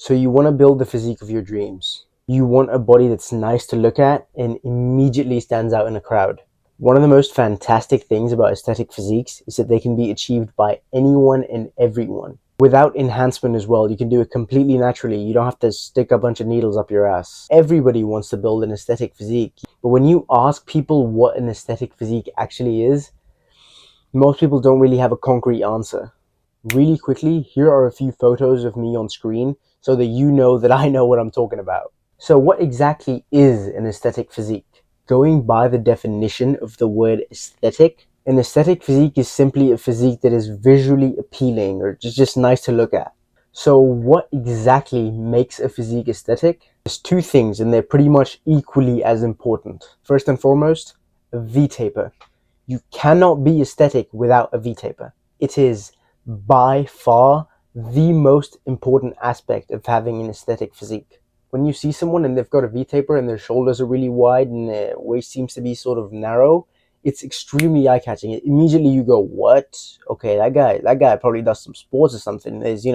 So you want to build the physique of your dreams. You want a body that's nice to look at and immediately stands out in a crowd. One of the most fantastic things about aesthetic physiques is that they can be achieved by anyone and everyone. Without enhancement as well, you can do it completely naturally. You don't have to stick a bunch of needles up your ass. Everybody wants to build an aesthetic physique. But when you ask people what an aesthetic physique actually is, most people don't really have a concrete answer. Really quickly, here are a few photos of me on screen so that you know that I know what I'm talking about. So what exactly is an aesthetic physique? Going by the definition of the word aesthetic, an aesthetic physique is simply a physique that is visually appealing or just nice to look at. So what exactly makes a physique aesthetic? There's two things and they're pretty much equally as important. First and foremost, a V-taper. You cannot be aesthetic without a V-taper. It is by far the most important aspect of having an aesthetic physique. When you see someone and they've got a V-taper and their shoulders are really wide and their waist seems to be sort of narrow, it's extremely eye-catching. Immediately you go, what? Okay, that guy probably does some sports or something. There's, he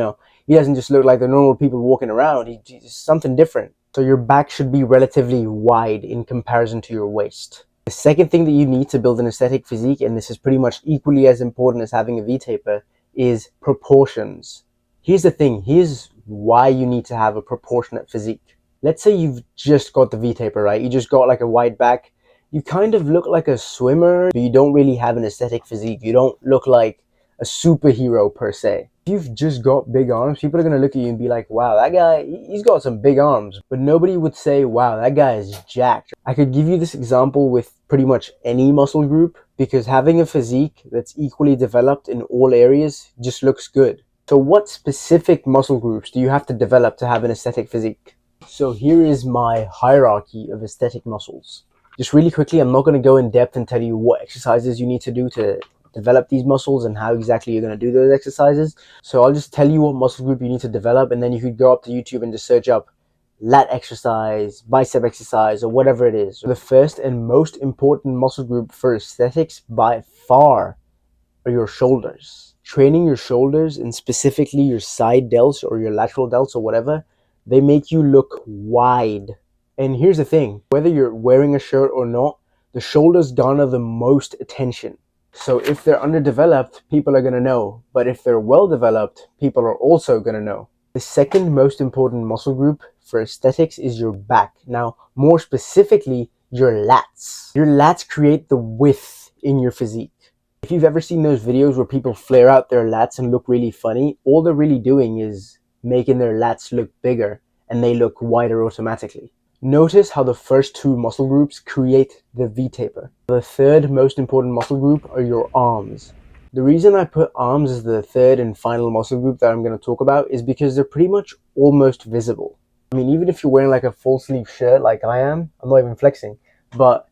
doesn't just look like the normal people walking around. He's something different. So your back should be relatively wide in comparison to your waist. The second thing that you need to build an aesthetic physique, and this is pretty much equally as important as having a V-taper, is proportions. Here's the thing. Here's why you need to have a proportionate physique. Let's say you've just got the V-taper, right? You just got like a wide back. You kind of look like a swimmer, but you don't really have an aesthetic physique. You don't look like a superhero per se. If you've just got big arms, people are going to look at you and be like, wow, that guy, he's got some big arms. But nobody would say, wow, that guy is jacked. I could give you this example with pretty much any muscle group, because having a physique that's equally developed in all areas just looks good. So what specific muscle groups do you have to develop to have an aesthetic physique? So here is my hierarchy of aesthetic muscles. Just really quickly, I'm not going to go in depth and tell you what exercises you need to do to develop these muscles and how exactly you're going to do those exercises. So I'll just tell you what muscle group you need to develop, and then you could go up to YouTube and just search up lat exercise, bicep exercise, or whatever it is. So the first and most important muscle group for aesthetics by far are your shoulders. Training your shoulders, and specifically your side delts or your lateral delts or whatever, they make you look wide. And here's the thing, whether you're wearing a shirt or not, the shoulders garner the most attention. So if they're underdeveloped, people are going to know. But if they're well developed, people are also going to know. The second most important muscle group for aesthetics is your back. Now, more specifically, your lats. Your lats create the width in your physique. If you've ever seen those videos where people flare out their lats and look really funny, all they're really doing is making their lats look bigger and they look wider automatically. Notice how the first two muscle groups create the V-taper. The third most important muscle group are your arms. The reason I put arms as the third and final muscle group that I'm going to talk about is because they're pretty much almost visible. I mean, even if you're wearing like a full sleeve shirt like I am, I'm not even flexing, but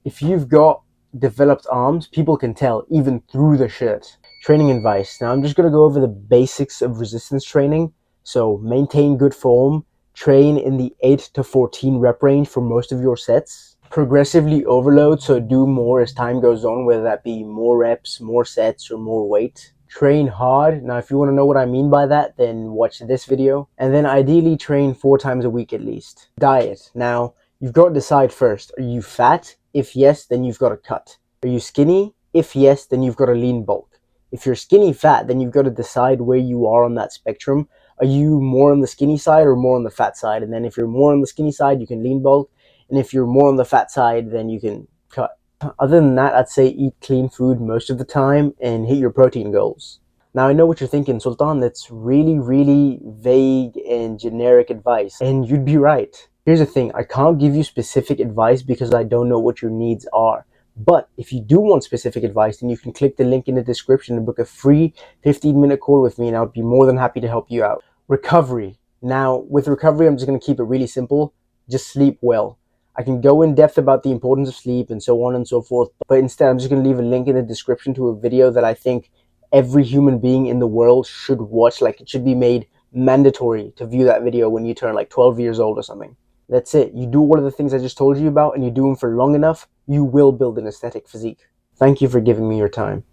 if you've got developed arms, people can tell even through the shirt. Training advice. Now I'm just going to go over the basics of resistance training. So maintain good form. Train in the 8 to 14 rep range for most of your sets. Progressively overload, so do more as time goes on, whether that be more reps, more sets, or more weight. Train hard. Now, if you want to know what I mean by that, then watch this video. And then ideally train 4 times a week at least. Diet. Now, you've got to decide first. Are you fat? If yes, then you've got to cut. Are you skinny? If yes, then you've got to lean bulk. If you're skinny fat, then you've got to decide where you are on that spectrum. Are you more on the skinny side or more on the fat side? And then if you're more on the skinny side, you can lean bulk. And if you're more on the fat side, then you can cut. Other than that, I'd say eat clean food most of the time and hit your protein goals. Now, I know what you're thinking, Sultan, that's really, really vague and generic advice. And you'd be right. Here's the thing, I can't give you specific advice because I don't know what your needs are. But if you do want specific advice, then you can click the link in the description and book a free 15-minute call with me, and I'll be more than happy to help you out. Recovery. Now, with recovery, I'm just going to keep it really simple. Just sleep well. I can go in depth about the importance of sleep and so on and so forth, but instead I'm just going to leave a link in the description to a video that I think every human being in the world should watch. Like, it should be made mandatory to view that video when you turn like 12 years old or something. That's it. You do all of the things I just told you about and you do them for long enough, you will build an aesthetic physique. Thank you for giving me your time.